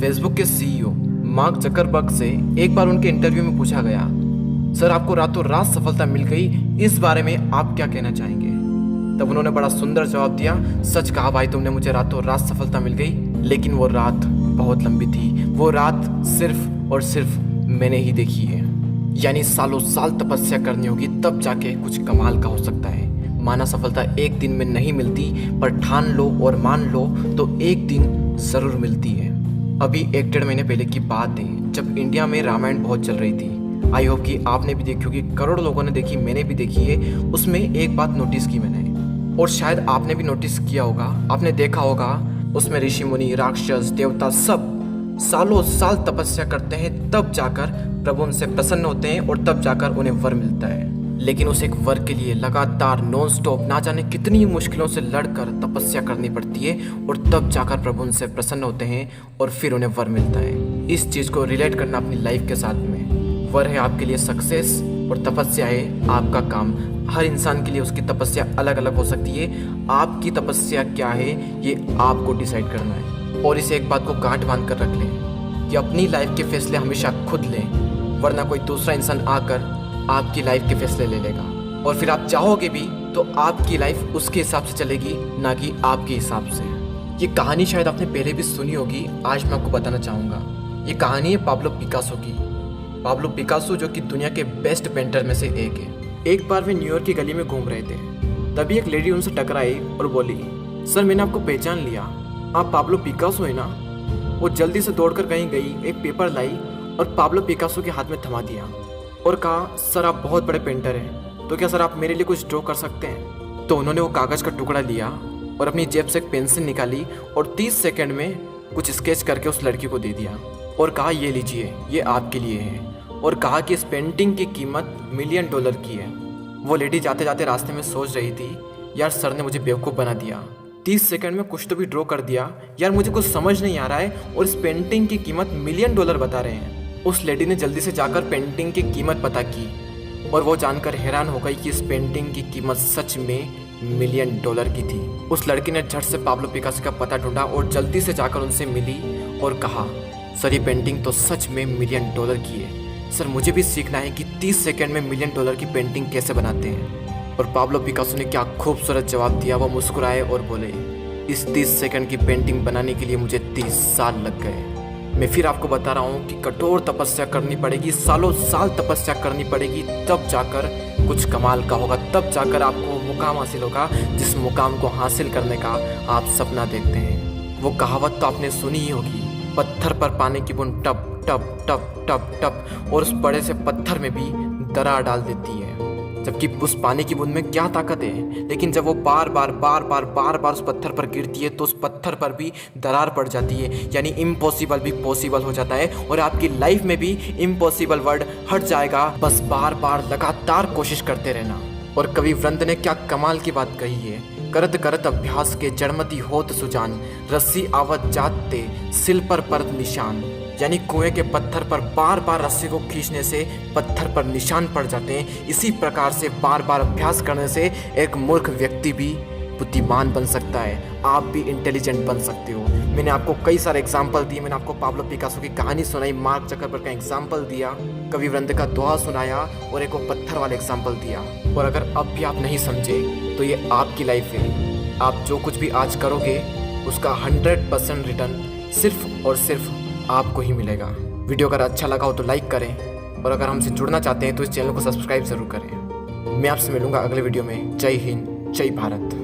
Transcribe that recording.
Facebook के CEO mark Zuckerberg से एक बार उनके इंटरव्यू में पूछा गया, सर आपको रातों रात सफलता मिल गई, इस बारे में आप क्या कहना चाहेंगे। तब उन्होंने बड़ा सुंदर जवाब दिया, सच कहा भाई तुमने, मुझे रातों रात सफलता मिल गई, लेकिन वो रात बहुत लंबी थी। वो रात सिर्फ और सिर्फ मैंने ही देखी है। यानी सालों साल तपस्या करनी होगी तब जाके कुछ कमाल का हो सकता है। माना सफलता एक दिन में नहीं मिलती, पर ठान लो और मान लो तो एक दिन जरूर मिलती है। अभी 1-1.5 महीने पहले की बात है, जब इंडिया में रामायण बहुत चल रही थी। आई होप कि आपने भी देखी होगी, करोड़ों लोगों ने देखी, मैंने भी देखी है। उसमें एक बात नोटिस की मैंने, और शायद आपने भी नोटिस किया होगा, आपने देखा होगा, उसमें ऋषि मुनि, राक्षस, देवता सब सालों साल तपस्या करते हैं, तब जाकर प्रभु उनसे प्रसन्न होते हैं और तब जाकर उन्हें वर मिलता है। लेकिन उस एक वर के लिए लगातार नॉन स्टॉप ना जाने कितनी मुश्किलों से लड़कर तपस्या करनी पड़ती है और तब जाकर प्रभु उनसे प्रसन्न होते हैं और फिर उन्हें वर मिलता है। इस चीज़ को रिलेट करना अपनी लाइफ के साथ में। वर है आपके लिए सक्सेस और तपस्या है आपका काम। हर इंसान के लिए उसकी तपस्या अलग अलग हो सकती है। आपकी तपस्या क्या है ये आपको डिसाइड करना है। और इस एक बात को गांठ बांध कर रख लें कि अपनी लाइफ के फैसले हमेशा खुद लें, वरना कोई दूसरा इंसान आकर आपकी लाइफ के फैसले ले लेगा और फिर आप चाहोगे भी तो आपकी लाइफ उसके हिसाब से चलेगी, ना कि आपके हिसाब से। ये कहानी शायद आपने पहले भी सुनी होगी, आज मैं आपको बताना चाहूँगा। ये कहानी है पाब्लो पिकासो की। पाब्लो पिकासो जो कि दुनिया के बेस्ट पेंटर में से एक है। एक बार वे न्यूयॉर्क की गली में घूम रहे थे, तभी एक लेडी उनसे टकराई और बोली, सर मैंने आपको पहचान लिया, आप पाब्लो पिकासो है ना। वो जल्दी से दौड़कर कहीं गई, एक पेपर लाई और पाब्लो पिकासो के हाथ में थमा दिया और कहा, सर आप बहुत बड़े पेंटर हैं, तो क्या सर आप मेरे लिए कुछ ड्रॉ कर सकते हैं। तो उन्होंने वो कागज़ का टुकड़ा लिया और अपनी जेब से एक पेंसिल निकाली और 30 सेकंड में कुछ स्केच करके उस लड़की को दे दिया और कहा, ये लीजिए, ये आपके लिए है। और कहा कि इस पेंटिंग की कीमत $1 मिलियन की है। वो लेडी जाते जाते रास्ते में सोच रही थी, यार सर ने मुझे बेवकूफ़ बना दिया, 30 सेकंड में कुछ तो भी ड्रॉ कर दिया, यार मुझे कुछ समझ नहीं आ रहा है और इस पेंटिंग की कीमत $1 मिलियन बता रहे हैं। उस लेडी ने जल्दी से जाकर पेंटिंग की कीमत पता की और वो जानकर हैरान हो गई कि इस पेंटिंग की कीमत सच में $1 मिलियन की थी। उस लड़की ने झट से पाब्लो पिकासो का पता ढूंढा और जल्दी से जाकर उनसे मिली और कहा, सर ये पेंटिंग तो सच में $1 मिलियन की है, सर मुझे भी सीखना है कि 30 सेकंड में $1 मिलियन की पेंटिंग कैसे बनाते हैं। और पाब्लो पिकासो ने क्या खूबसूरत जवाब दिया। वो मुस्कुराए और बोले, इस 30 सेकंड की पेंटिंग बनाने के लिए मुझे 30 साल लग गए। मैं फिर आपको बता रहा हूँ कि कठोर तपस्या करनी पड़ेगी, सालों साल तपस्या करनी पड़ेगी, तब जाकर कुछ कमाल का होगा, तब जाकर आपको मुकाम हासिल होगा, जिस मुकाम को हासिल करने का आप सपना देखते हैं। वो कहावत तो आपने सुनी ही होगी, पत्थर पर पानी की बूंद टप टप टप टप टप और उस बड़े से पत्थर में भी दरार डाल देती है। जबकि उस पानी की बूंद में क्या ताकत है, लेकिन जब वो बार बार उस पत्थर पर गिरती है तो उस पत्थर पर भी दरार पड़ जाती है। यानी इम्पॉसिबल भी पॉसिबल हो जाता है और आपकी लाइफ में भी इम्पॉसिबल वर्ड हट जाएगा, बस बार बार लगातार कोशिश करते रहना। और कवि वृंद ने क्या कमाल की बात कही है, करत करत अभ्यास के जड़मती होत सुजान, रस्सी आवत जाते सिल पर परत निशान। यानी कुएं के पत्थर पर बार बार रस्सी को खींचने से पत्थर पर निशान पड़ जाते हैं। इसी प्रकार से बार बार अभ्यास करने से एक मूर्ख व्यक्ति भी बुद्धिमान बन सकता है, आप भी इंटेलिजेंट बन सकते हो। मैंने आपको कई सारे एग्जाम्पल दिए, मैंने आपको पाब्लो पिकासो की कहानी सुनाई, मार्क जकरबर्ग का एग्जाम्पल दिया, कवि वृंद का दोहा सुनाया और एक वो पत्थर वाला एग्जाम्पल दिया। और अगर अब भी आप नहीं समझे तो ये आपकी लाइफ है, आप जो कुछ भी आज करोगे उसका 100% रिटर्न सिर्फ और सिर्फ आपको ही मिलेगा। वीडियो अगर अच्छा लगा हो तो लाइक करें और अगर हमसे जुड़ना चाहते हैं तो इस चैनल को सब्सक्राइब जरूर करें। मैं आपसे मिलूंगा अगले वीडियो में। जय हिंद, जय भारत।